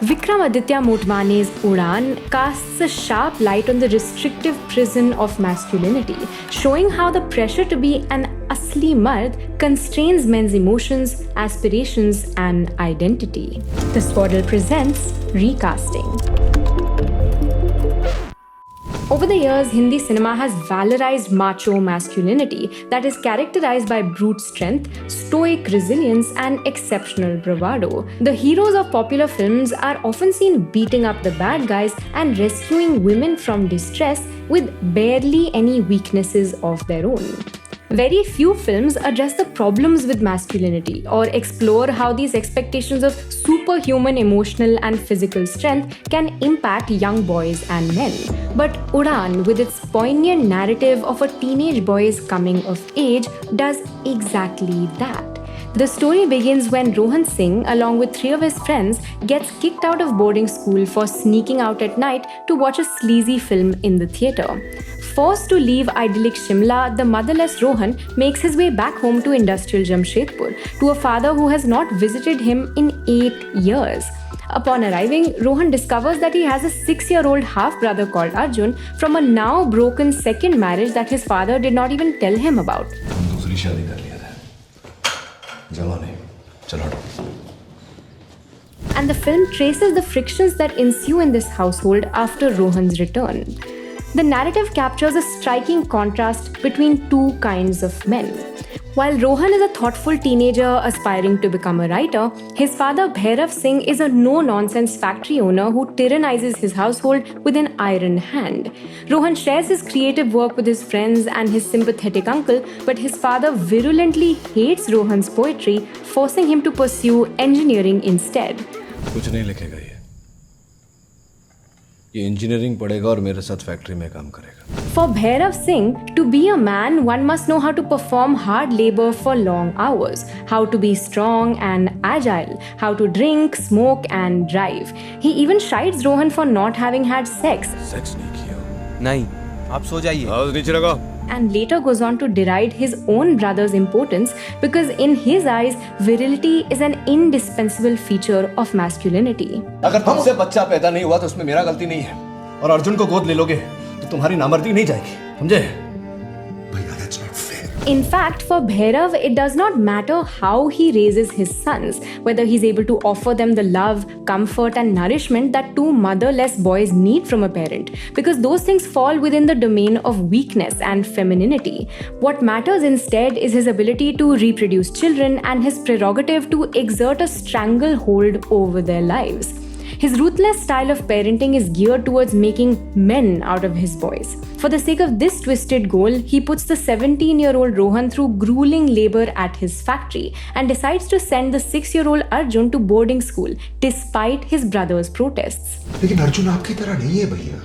Vikramaditya Motwane's Udaan casts a sharp light on the restrictive prison of masculinity, showing how the pressure to be an asli mard constrains men's emotions, aspirations, and identity. The Swaddle presents Recasting. Over the years, Hindi cinema has valorized macho masculinity that is characterized by brute strength, stoic resilience, and exceptional bravado. The heroes of popular films are often seen beating up the bad guys and rescuing women from distress with barely any weaknesses of their own. Very few films address the problems with masculinity or explore how these expectations of superhuman emotional and physical strength can impact young boys and men. But Udaan, with its poignant narrative of a teenage boy's coming of age, does exactly that. The story begins when Rohan Singh, along with 3 of his friends, gets kicked out of boarding school for sneaking out at night to watch a sleazy film in the theatre. Forced to leave idyllic Shimla, the motherless Rohan makes his way back home to industrial Jamshedpur, to a father who has not visited him in 8 years. Upon arriving, Rohan discovers that he has a 6-year-old half-brother called Arjun from a now broken second marriage that his father did not even tell him about. And the film traces the frictions that ensue in this household after Rohan's return. The narrative captures a striking contrast between two kinds of men. While Rohan is a thoughtful teenager aspiring to become a writer, his father Bhairav Singh is a no-nonsense factory owner who tyrannizes his household with an iron hand. Rohan shares his creative work with his friends and his sympathetic uncle, but his father virulently hates Rohan's poetry, forcing him to pursue engineering instead. कुछ नहीं लिखेगा ये engineering पढ़ेगा और मेरे साथ factory में काम करेगा. For Bhairav Singh, to be a man, one must know how to perform hard labor for long hours, how to be strong and agile, how to drink, smoke and drive. He even chides Rohan for not having had sex. Sex नहीं किया. नहीं, आप सो जाइए. आवाज नीचे रखो. And later goes on to deride his own brother's importance because in his eyes, virility is an indispensable feature of masculinity. अगर तुमसे बच्चा पैदा नहीं हुआ तो उसमें मेरा गलती नहीं है. और अर्जुन को गोद ले लोगे तो तुम्हारी नामर्दी नहीं जाएगी. समझे? In fact, for Bhairav, it does not matter how he raises his sons, whether he's able to offer them the love, comfort and nourishment that 2 motherless boys need from a parent, because those things fall within the domain of weakness and femininity. What matters instead is his ability to reproduce children and his prerogative to exert a stranglehold over their lives. His ruthless style of parenting is geared towards making men out of his boys. For the sake of this twisted goal, he puts the 17-year-old Rohan through grueling labor at his factory and decides to send the 6-year-old Arjun to boarding school despite his brother's protests. लेकिन अर्जुन आपकी तरह नहीं है भैया.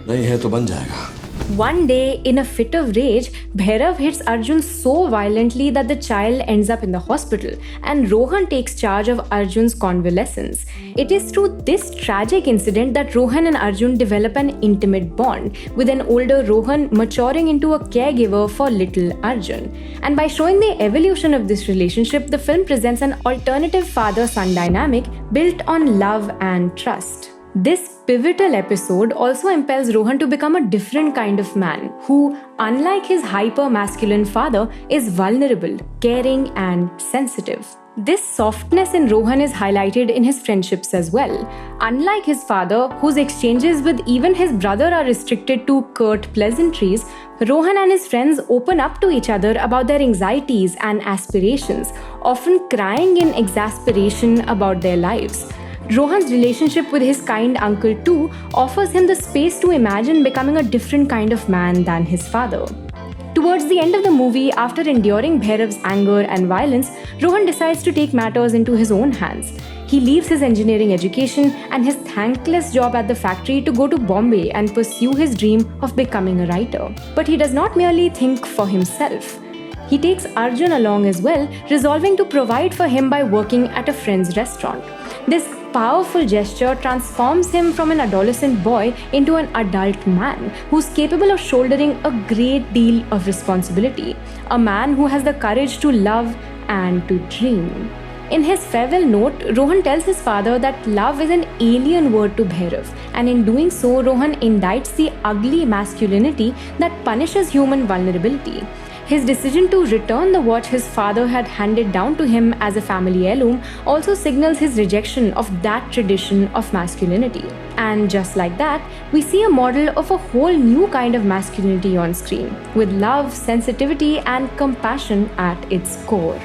नहीं है तो बन जाएगा. One day, in a fit of rage, Bhairav hits Arjun so violently that the child ends up in the hospital, and Rohan takes charge of Arjun's convalescence. It is through this tragic incident that Rohan and Arjun develop an intimate bond, with an older Rohan maturing into a caregiver for little Arjun. And by showing the evolution of this relationship, the film presents an alternative father-son dynamic built on love and trust. This pivotal episode also impels Rohan to become a different kind of man who, unlike his hyper-masculine father, is vulnerable, caring and sensitive. This softness in Rohan is highlighted in his friendships as well. Unlike his father, whose exchanges with even his brother are restricted to curt pleasantries, Rohan and his friends open up to each other about their anxieties and aspirations, often crying in exasperation about their lives. Rohan's relationship with his kind uncle too offers him the space to imagine becoming a different kind of man than his father. Towards the end of the movie, after enduring Bhairav's anger and violence, Rohan decides to take matters into his own hands. He leaves his engineering education and his thankless job at the factory to go to Bombay and pursue his dream of becoming a writer. But he does not merely think for himself. He takes Arjun along as well, resolving to provide for him by working at a friend's restaurant. This powerful gesture transforms him from an adolescent boy into an adult man who's capable of shouldering a great deal of responsibility. A man who has the courage to love and to dream. In his farewell note, Rohan tells his father that love is an alien word to Bhairav, and in doing so, Rohan indicts the ugly masculinity that punishes human vulnerability. His decision to return the watch his father had handed down to him as a family heirloom also signals his rejection of that tradition of masculinity. And just like that, we see a model of a whole new kind of masculinity on screen, with love, sensitivity, and compassion at its core.